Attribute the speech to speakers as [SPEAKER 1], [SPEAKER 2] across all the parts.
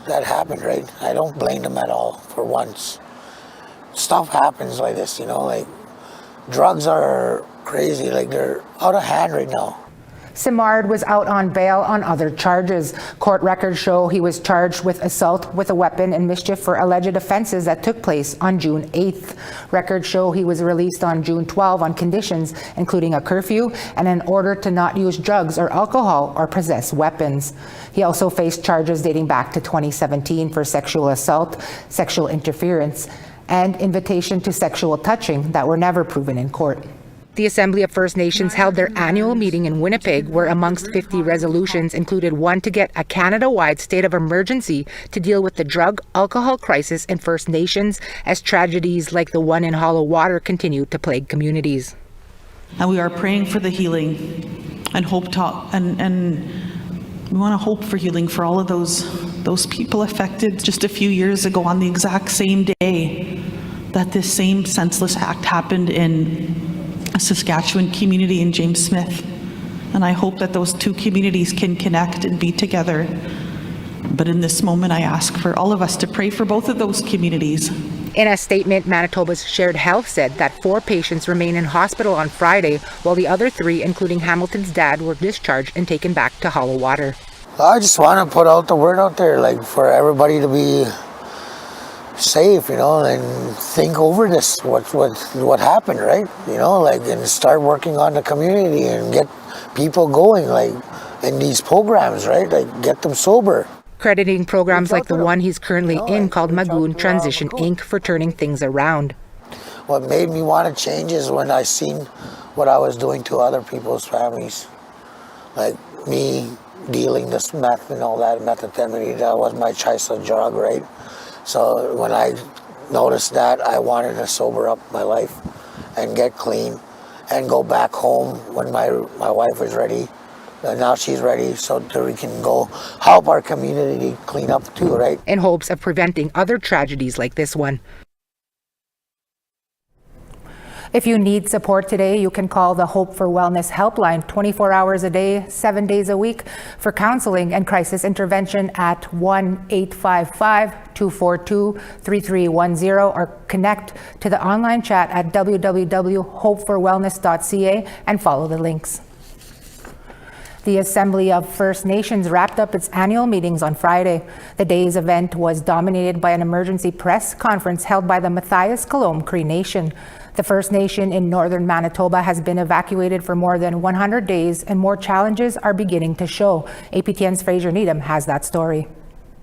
[SPEAKER 1] that happened, right? I don't blame them at all for once. Stuff happens like this, like drugs are crazy, like they're out of hand right now.
[SPEAKER 2] Simard was out on bail on other charges. Court records show he was charged with assault with a weapon and mischief for alleged offenses that took place on June 8th. Records show he was released on June 12 on conditions including a curfew and an order to not use drugs or alcohol or possess weapons. He also faced charges dating back to 2017 for sexual assault, sexual interference, and invitation to sexual touching that were never proven in court. The Assembly of First Nations held their annual meeting in Winnipeg, where amongst 50 resolutions included one to get a Canada-wide state of emergency to deal with the drug alcohol crisis in First Nations as tragedies like the one in Hollow Water continue to plague communities.
[SPEAKER 3] And we are praying for the healing and hope and we want to hope for healing for all of those people affected just a few years ago on the exact same day that this same senseless act happened in a Saskatchewan community in James Smith. And I hope that those two communities can connect and be together. But in this moment, I ask for all of us to pray for both of those communities.
[SPEAKER 2] In a statement, Manitoba's Shared Health said that 4 patients remain in hospital on Friday, while the other 3, including Hamilton's dad, were discharged and taken back to Hollow Water.
[SPEAKER 1] I just want to put out the word out there, like for everybody to be safe, and think over this, what happened, right? And start working on the community and get people going, like in these programs, right? Like get them sober.
[SPEAKER 2] Crediting programs like the one he's currently in called Magoon Transition Inc. for turning things around.
[SPEAKER 1] What made me want to change is when I seen what I was doing to other people's families. Like me dealing this meth and all that, methamphetamine, that was my choice of drug, right? So when I noticed that, I wanted to sober up my life and get clean and go back home when my wife was ready. And now she's ready, so that we can go help our community clean up too, right?
[SPEAKER 2] In hopes of preventing other tragedies like this one. If you need support today, you can call the Hope for Wellness helpline 24 hours a day, 7 days a week for counseling and crisis intervention at 1-855-242-3310 or connect to the online chat at www.hopeforwellness.ca and follow the links. The Assembly of First Nations wrapped up its annual meetings on Friday. The day's event was dominated by an emergency press conference held by the Mathias Colomb Cree Nation. The First Nation in northern Manitoba has been evacuated for more than 100 days and more challenges are beginning to show. APTN's Fraser Needham has that story.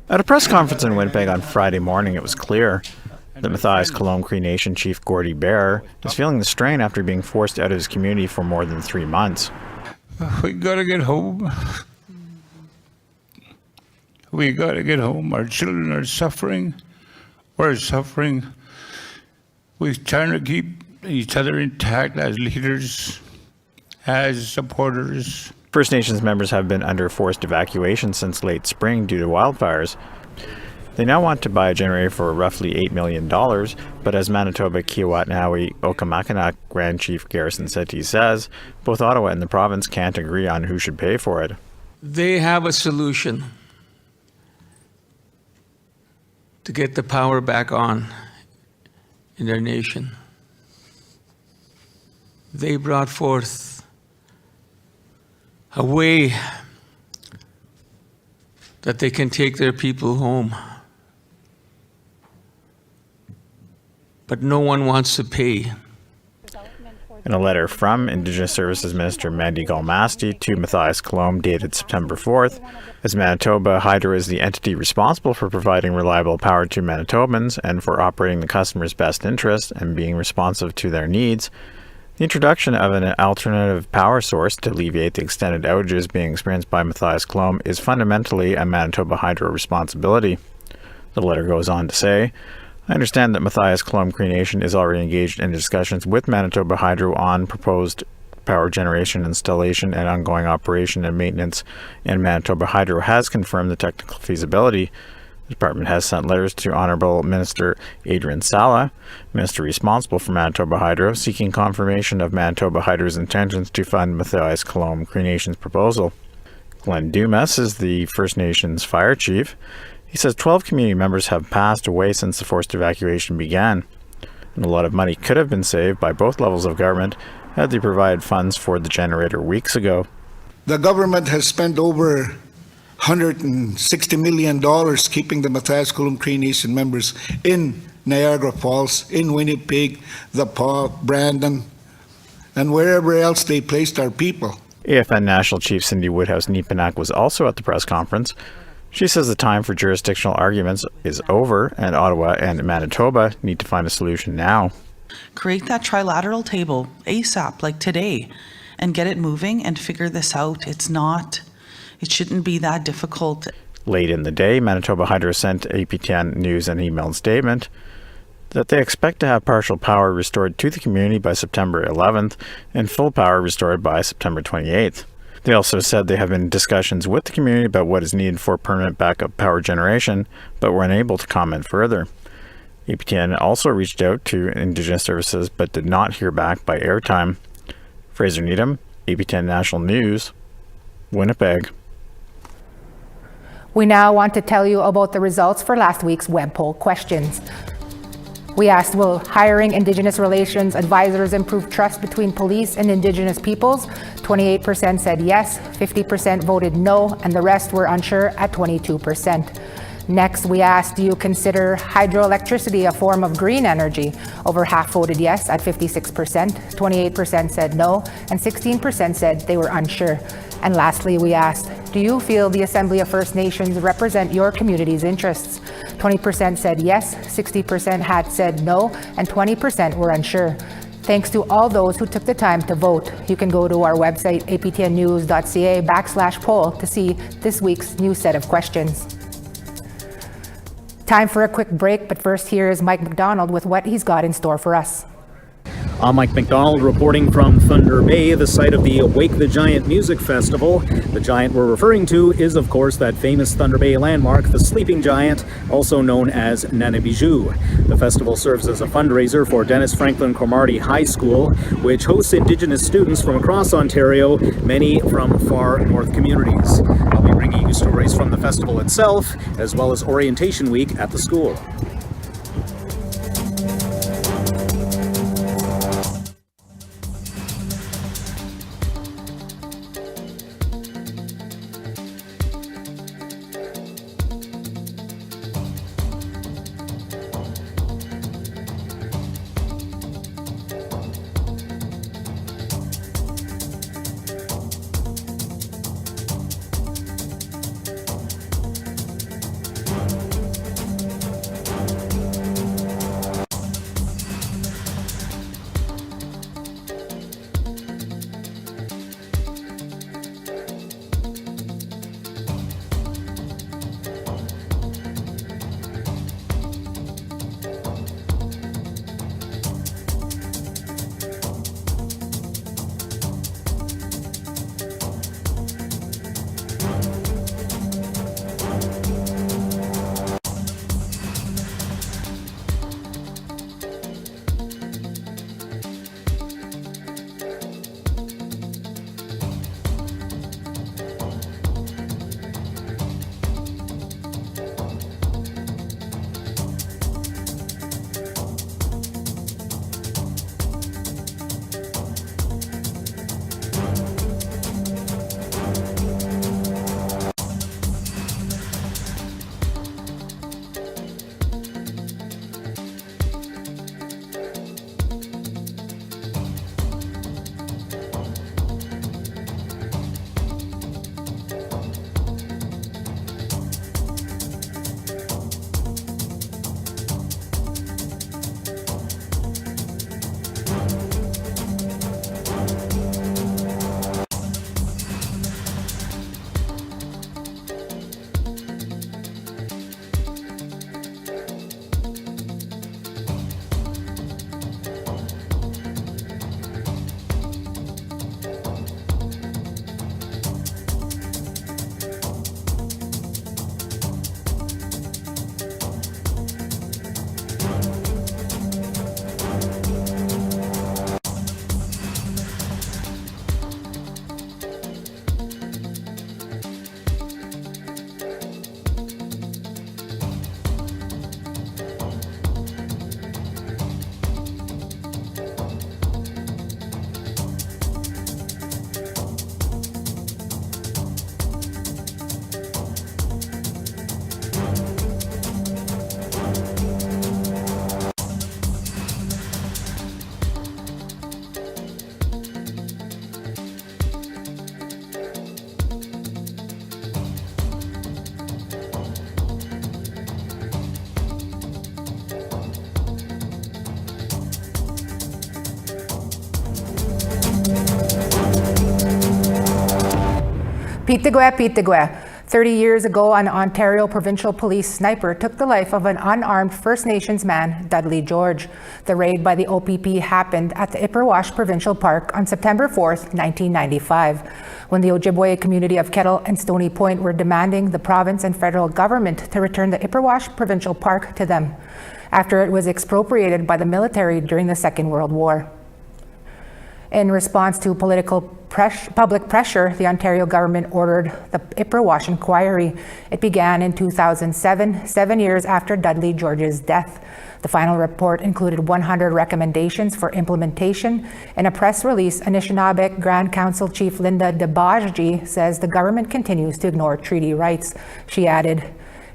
[SPEAKER 4] At a press conference in Winnipeg on Friday morning, it was clear that Mathias Colomb Cree Nation Chief Gordy Bear is feeling the strain after being forced out of his community for more than 3 months.
[SPEAKER 5] We gotta get home. We gotta get home. Our children are suffering. We're suffering. We're trying to keep each other intact as leaders, as supporters.
[SPEAKER 4] First Nations members have been under forced evacuation since late spring due to wildfires. They now want to buy a generator for roughly $8 million, but as Manitoba Kiiwetinoong Okanagan Grand Chief Garrison Settee says, both Ottawa and the province can't agree on who should pay for it.
[SPEAKER 6] They have a solution to get the power back on in their nation. They brought forth a way that they can take their people home. But no one wants to pay.
[SPEAKER 4] In a letter from Indigenous Services Minister Mandy Galmasti to Mathias Colomb dated September 4th, as Manitoba Hydro is the entity responsible for providing reliable power to Manitobans and for operating the customer's best interest and being responsive to their needs, the introduction of an alternative power source to alleviate the extended outages being experienced by Mathias Colomb is fundamentally a Manitoba Hydro responsibility. The letter goes on to say, I understand that Mathias Colomb Cree Nation is already engaged in discussions with Manitoba Hydro on proposed power generation installation and ongoing operation and maintenance, and Manitoba Hydro has confirmed the technical feasibility. The department has sent letters to Honourable Minister Adrian Sala, Minister responsible for Manitoba Hydro, seeking confirmation of Manitoba Hydro's intentions to fund Mathias Colomb Cree Nation's proposal. Glenn Dumas is the First Nations Fire Chief. He says 12 community members have passed away since the forced evacuation began, and a lot of money could have been saved by both levels of government had they provided funds for the generator weeks ago.
[SPEAKER 7] The government has spent over $160 million keeping the Mathias Colomb Cree Nation members in Niagara Falls, in Winnipeg, the Paw, Brandon, and wherever else they placed our people.
[SPEAKER 4] APTN National Chief Cindy Woodhouse-Neepanak was also at the press conference. She says the time for jurisdictional arguments is over, and Ottawa and Manitoba need to find a solution now.
[SPEAKER 3] Create that trilateral table ASAP, like today, and get it moving and figure this out. It shouldn't be that difficult.
[SPEAKER 4] Late in the day, Manitoba Hydro sent APTN News an emailed statement that they expect to have partial power restored to the community by September 11th and full power restored by September 28th. They also said they have been in discussions with the community about what is needed for permanent backup power generation, but were unable to comment further. APTN also reached out to Indigenous services but did not hear back by airtime. Fraser Needham, APTN National News, Winnipeg.
[SPEAKER 2] We now want to tell you about the results for last week's web poll questions. We asked, will hiring Indigenous relations advisors improve trust between police and Indigenous peoples? 28% said yes, 50% voted no, and the rest were unsure at 22%. Next, we asked, do you consider hydroelectricity a form of green energy? Over half voted yes at 56%, 28% said no, and 16% said they were unsure. And lastly, we asked, do you feel the Assembly of First Nations represent your community's interests? 20% said yes, 60% had said no, and 20% were unsure. Thanks to all those who took the time to vote. You can go to our website, aptnnews.ca/poll to see this week's new set of questions. Time for a quick break, but first here is Mike McDonald with what he's got in store for us.
[SPEAKER 8] I'm Mike McDonald reporting from Thunder Bay, the site of the Wake the Giant Music Festival. The giant we're referring to is, of course, that famous Thunder Bay landmark, the Sleeping Giant, also known as Nanabijou. The festival serves as a fundraiser for Dennis Franklin Cromartie High School, which hosts Indigenous students from across Ontario, many from far north communities. I'll be bringing you stories from the festival itself, as well as orientation week at the school.
[SPEAKER 2] Pitigwe. 30 years ago, an Ontario Provincial Police sniper took the life of an unarmed First Nations man, Dudley George. The raid by the OPP happened at the Ipperwash Provincial Park on September 4th, 1995, when the Ojibwe community of Kettle and Stony Point were demanding the province and federal government to return the Ipperwash Provincial Park to them, after it was expropriated by the military during the Second World War. In response to public pressure, the Ontario government ordered the Ipperwash inquiry. It began in 2007, 7 years after Dudley George's death. The final report included 100 recommendations for implementation. In a press release, Anishinaabe Grand Council Chief Linda Debajji says the government continues to ignore treaty rights. She added,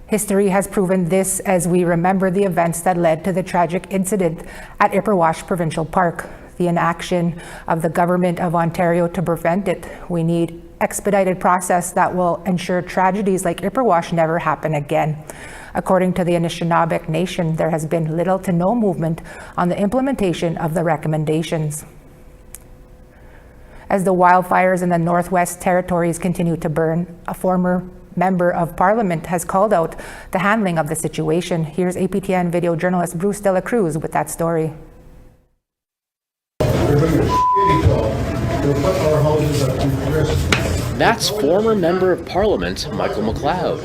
[SPEAKER 2] "History has proven this as we remember the events that led to the tragic incident at Ipperwash Provincial Park. The inaction of the Government of Ontario to prevent it. We need expedited process that will ensure tragedies like Ipperwash never happen again." According to the Anishinaabe Nation, there has been little to no movement on the implementation of the recommendations. As the wildfires in the Northwest Territories continue to burn, a former Member of Parliament has called out the handling of the situation. Here's APTN video journalist Bruce De La Cruz with that story.
[SPEAKER 9] That's former Member of Parliament Michael McLeod,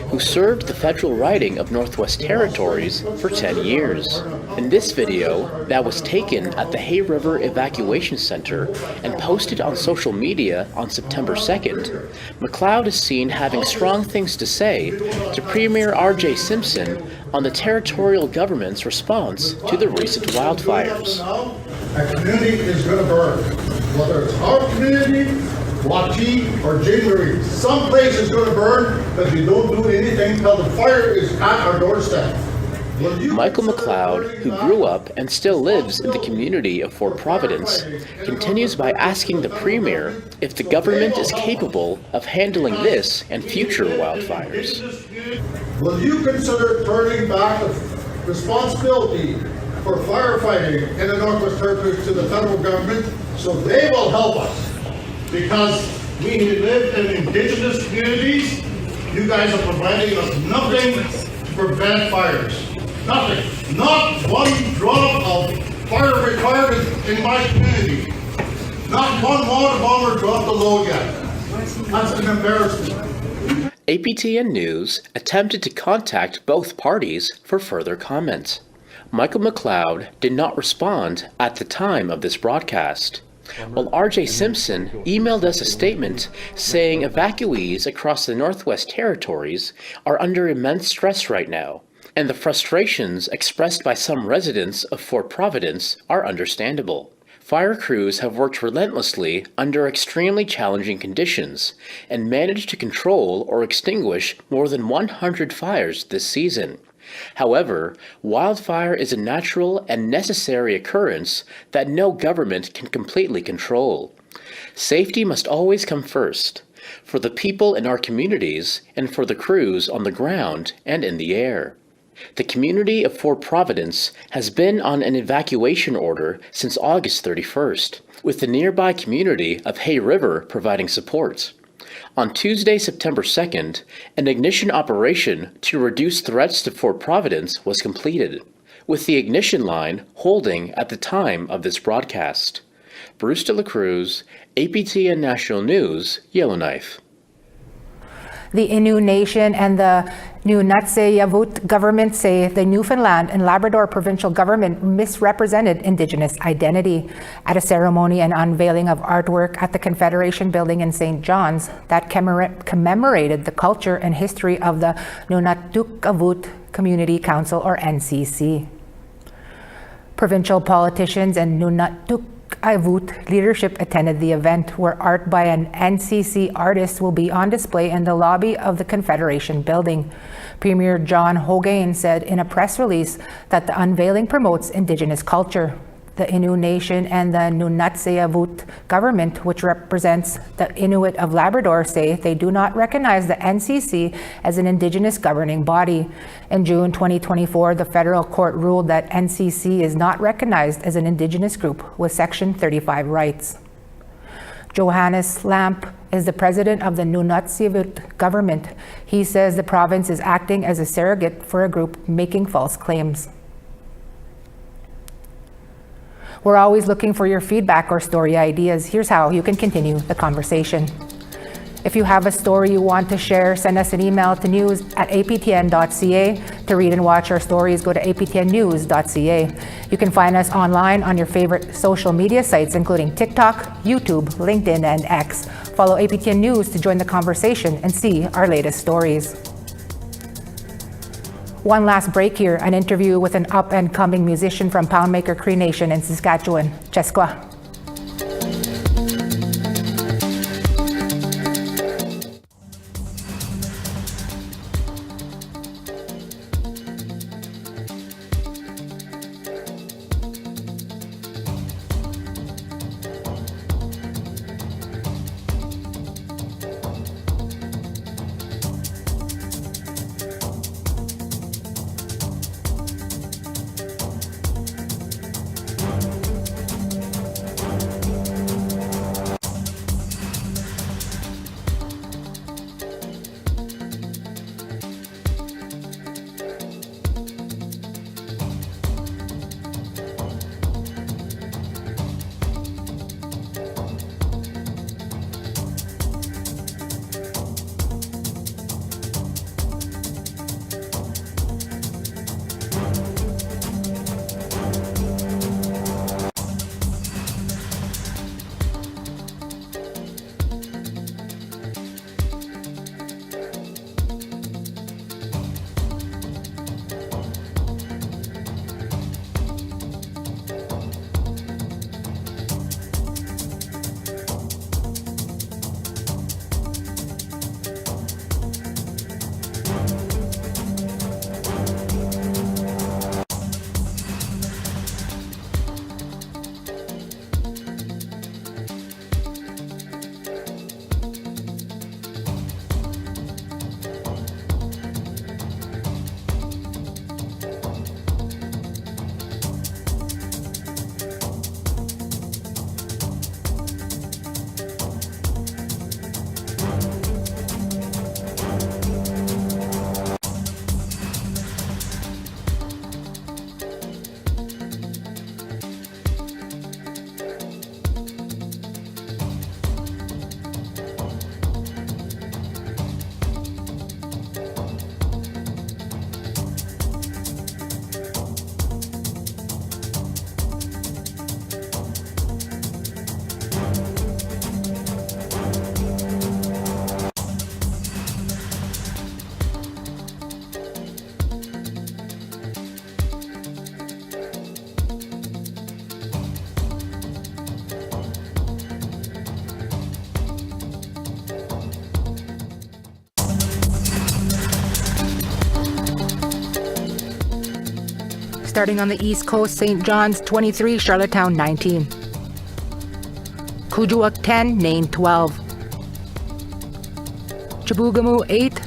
[SPEAKER 9] who served the federal riding of Northwest Territories for 10 years. In this video that was taken at the Hay River Evacuation Center and posted on social media on September 2nd, McLeod is seen having strong things to say to Premier R.J. Simpson on the territorial government's response to the recent wildfires.
[SPEAKER 10] A community is going to burn. Whether it's our community, Wati, or January, some place is going to burn if you don't do anything until the fire is at our doorstep.
[SPEAKER 9] Michael McLeod, who grew up and still lives in the community of Fort Providence, continues by asking the Premier if the government is capable of handling this and future wildfires.
[SPEAKER 10] Will you consider turning back the responsibility for firefighting in the Northwest Territories to the federal government so they will help us? Because we live in Indigenous communities, you guys are providing us nothing to prevent fires. Nothing. Not one drop of fire requirement in my community. Not one water bomber dropped a load yet. That's an embarrassment.
[SPEAKER 9] APTN News attempted to contact both parties for further comment. Michael McLeod did not respond at the time of this broadcast, while R.J. Simpson emailed us a statement saying evacuees across the Northwest Territories are under immense stress right now, and the frustrations expressed by some residents of Fort Providence are understandable. Fire crews have worked relentlessly under extremely challenging conditions and managed to control or extinguish more than 100 fires this season. However, wildfire is a natural and necessary occurrence that no government can completely control. Safety must always come first, for the people in our communities and for the crews on the ground and in the air. The community of Fort Providence has been on an evacuation order since August 31st, with the nearby community of Hay River providing support. On Tuesday, September 2nd, an ignition operation to reduce threats to Fort Providence was completed, with the ignition line holding at the time of this broadcast. Bruce De La Cruz, APTN National News, Yellowknife.
[SPEAKER 2] The Innu Nation and the Nunatsiavut government say the Newfoundland and Labrador provincial government misrepresented Indigenous identity. At a ceremony and unveiling of artwork at the Confederation Building in St. John's that commemorated the culture and history of the Nunatukavut Community Council, or NCC. Provincial politicians and Nunatukavut leadership attended the event, where art by an NCC artist will be on display in the lobby of the Confederation Building. Premier John Hogan said in a press release that the unveiling promotes Indigenous culture. The Innu Nation and the Nunatsiavut government, which represents the Inuit of Labrador, say they do not recognize the NCC as an Indigenous governing body. In June 2024, the federal court ruled that NCC is not recognized as an Indigenous group with Section 35 rights. Johannes Lamp is the president of the Nunavut government. He says the province is acting as a surrogate for a group making false claims. We're always looking for your feedback or story ideas. Here's how you can continue the conversation. If you have a story you want to share, send us an email to news@aptn.ca. To read and watch our stories, go to aptnnews.ca. You can find us online on your favorite social media sites, including TikTok, YouTube, LinkedIn, and X. Follow APTN News to join the conversation and see our latest stories. One last break here, an interview with an up-and-coming musician from Poundmaker Cree Nation in Saskatchewan. Cheskwa. Starting on the East Coast, St. John's 23, Charlottetown 19. Kuujjuaq 10, Nain 12. Chibougamau 8,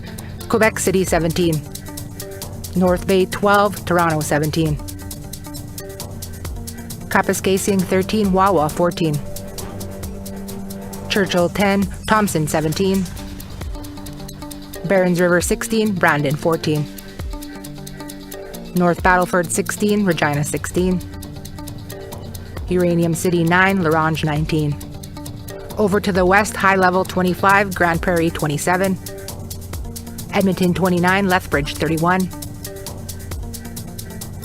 [SPEAKER 2] Quebec City 17. North Bay 12, Toronto 17. Kapuskasing 13, Wawa 14. Churchill 10, Thompson 17. Barons River 16, Brandon 14. North Battleford 16, Regina 16. Uranium City 9, La Ronge 19. Over to the west, High Level 25, Grand Prairie 27. Edmonton 29, Lethbridge 31.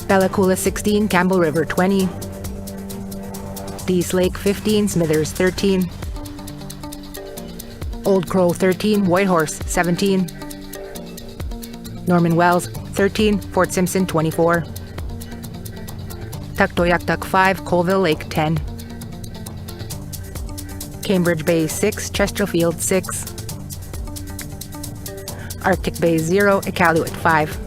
[SPEAKER 2] Bella Coola 16, Campbell River 20. Dease Lake 15, Smithers 13. Old Crow 13, Whitehorse 17. Norman Wells 13, Fort Simpson 24. Tuktoyaktuk 5, Colville Lake 10. Cambridge Bay 6, Chesterfield 6. Arctic Bay 0, Iqaluit 5.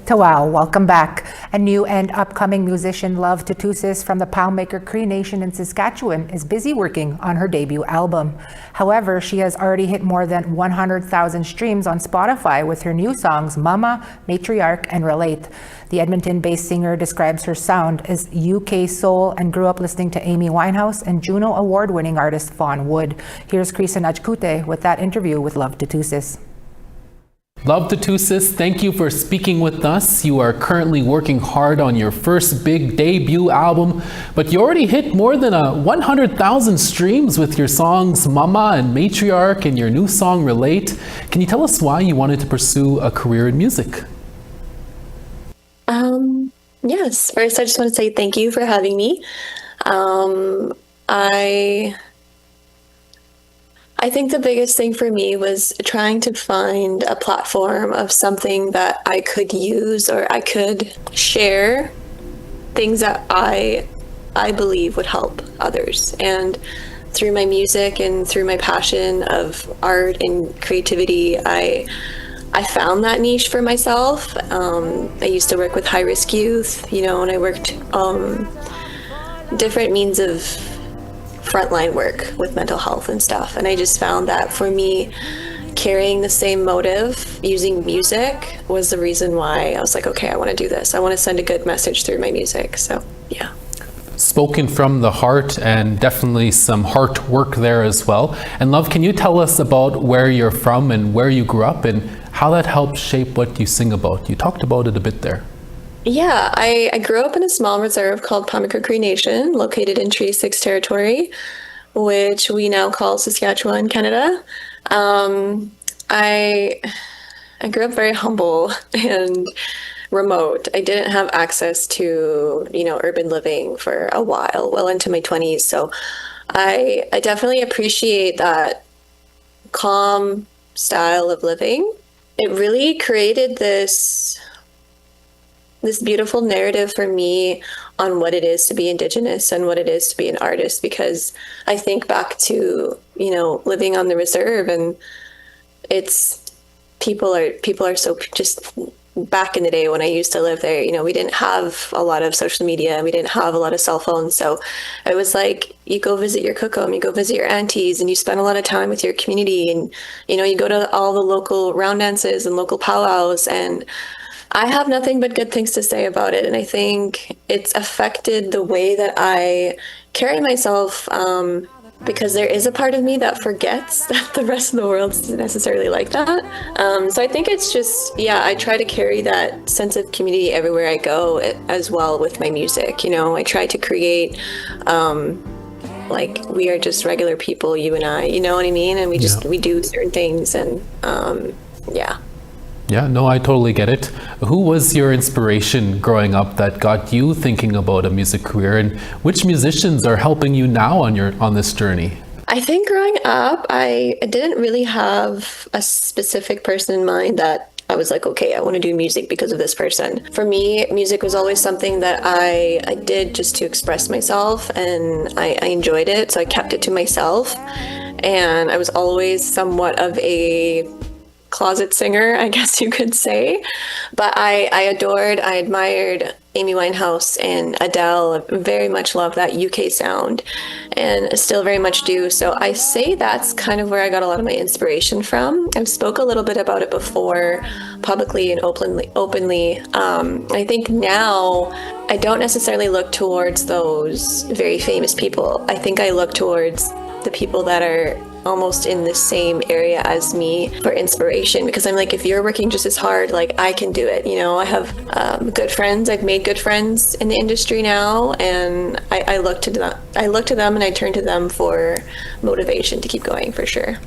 [SPEAKER 2] Tawau, welcome back. A new and upcoming musician, Love Tatus from the Poundmaker Cree Nation in Saskatchewan, is busy working on her debut album. However, she has already hit more than 100,000 streams on Spotify with her new songs Mama, Matriarch, and Relate. The Edmonton-based singer describes her sound as UK soul and grew up listening to Amy Winehouse and Juno Award-winning artist Fawn Wood. Here's Krisa Najkute with that interview with Love Tatus.
[SPEAKER 11] Love Tatus, thank you for speaking with us. You are currently working hard on your first big debut album, but you already hit more than 100,000 streams with your songs Mama and Matriarch and your new song Relate. Can you tell us why you wanted to pursue a career in music?
[SPEAKER 12] Yes, first I just want to say thank you for having me. I think the biggest thing for me was trying to find a platform of something that I could use or I could share things that I believe would help others. And through my music and through my passion of art and creativity, I found that niche for myself. I used to work with high-risk youth, and I worked different means of frontline work with mental health and stuff. And I just found that for me, carrying the same motive, using music, was the reason why I was like, okay, I want to do this. I want to send a good message through my music. So, yeah.
[SPEAKER 11] Spoken from the heart, and definitely some heart work there as well. And Love, can you tell us about where you're from and where you grew up and how that helped shape what you sing about? You talked about it a bit there.
[SPEAKER 12] Yeah, I grew up in a small reserve called Poundmaker Cree Nation, located in Treaty 6 territory, which we now call Saskatchewan, Canada. I grew up very humble and remote. I didn't have access to, urban living for a while, well into my 20s. So I definitely appreciate that calm style of living. It really created this beautiful narrative for me on what it is to be Indigenous and what it is to be an artist, because I think back to, living on the reserve, and it's people are so just back in the day when I used to live there, we didn't have a lot of social media, we didn't have a lot of cell phones. So it was like, you go visit your kukum, you go visit your aunties, and you spend a lot of time with your community, and, you go to all the local round dances and local powwows, and I have nothing but good things to say about it. And I think it's affected the way that I carry myself, because there is a part of me that forgets that the rest of the world isn't necessarily like that. So I think it's just, I try to carry that sense of community everywhere I go as well with my music. I try to create, like, we are just regular people, you and I, you know what I mean? And we do certain things, and
[SPEAKER 11] Yeah, no, I totally get it. Who was your inspiration growing up that got you thinking about a music career, and which musicians are helping you now on this journey?
[SPEAKER 12] I think growing up, I didn't really have a specific person in mind that I was like, okay, I want to do music because of this person. For me, music was always something that I did just to express myself, and I enjoyed it, so I kept it to myself. And I was always somewhat of a closet singer, I guess you could say. But I admired Amy Winehouse and Adele. Very much loved that UK sound, and still very much do. So I say that's kind of where I got a lot of my inspiration from. I've spoke a little bit about it before, publicly and openly. I think now I don't necessarily look towards those very famous people. I think I look towards the people that are almost in the same area as me for inspiration, because I'm like, if you're working just as hard, like, I can do it. I have good friends. I've made good friends in the industry now, and I look to them and I turn to them for motivation to keep going, for sure.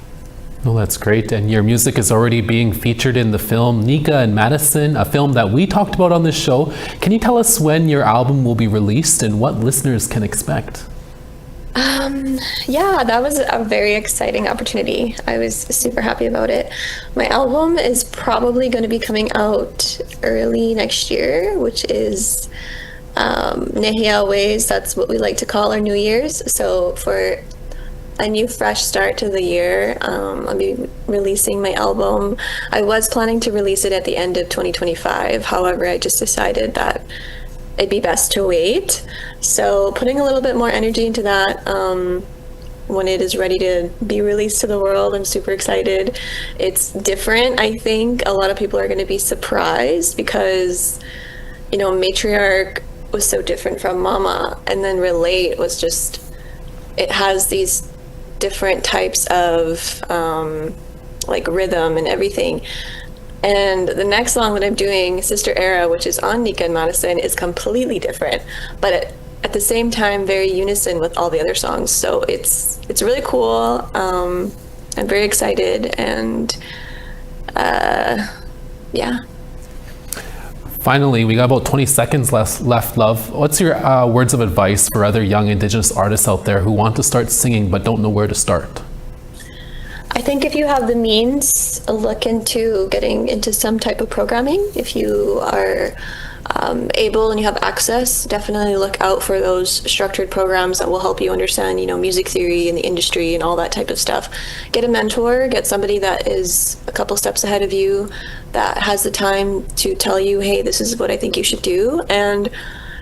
[SPEAKER 11] Well, that's great. And your music is already being featured in the film Nika and Madison, a film that we talked about on this show. Can you tell us when your album will be released and what listeners can expect?
[SPEAKER 12] That was a very exciting opportunity. I was super happy about it. My album is probably going to be coming out early next year, which is Nehia Ways. That's what we like to call our New Year's. So for a new fresh start to the year. I'll be releasing my album. I was planning to release it at the end of 2025. However, I just decided that it'd be best to wait. So putting a little bit more energy into that. When it is ready to be released to the world, I'm super excited. It's different. I think a lot of people are going to be surprised because, you know, Matriarch was so different from Mama, and then Relate was just, it has these different types of like rhythm and everything. And the next song that I'm doing, Sister Era, which is on Nika and Madison, is completely different, but at the same time very unison with all the other songs. So it's really cool. I'm very excited, and yeah.
[SPEAKER 11] Finally, we got about 20 seconds left, Love. What's your words of advice for other young Indigenous artists out there who want to start singing but don't know where to start?
[SPEAKER 12] I think if you have the means, look into getting into some type of programming. If you are able and you have access, definitely look out for those structured programs that will help you understand, you know, music theory and the industry and all that type of stuff. Get a mentor, get somebody that is a couple steps ahead of you, that has the time to tell you, hey, this is what I think you should do, and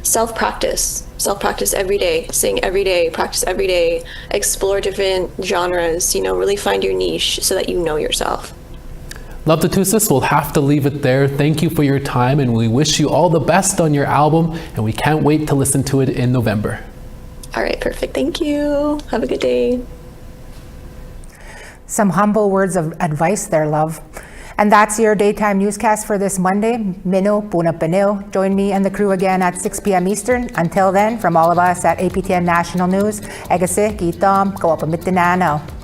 [SPEAKER 12] self-practice every day, sing every day, practice every day, explore different genres, you know, really find your niche so that you know yourself.
[SPEAKER 11] Love Tatus, we'll have to leave it there. Thank you for your time, and we wish you all the best on your album, and we can't wait to listen to it in November.
[SPEAKER 12] All right, perfect. Thank you. Have a good day.
[SPEAKER 2] Some humble words of advice there, Love. And that's your daytime newscast for this Monday. Mino Puna Panil. Join me and the crew again at 6 p.m. Eastern. Until then, from all of us at APTN National News, Egasi, Kitom, Kawapamitinanaw.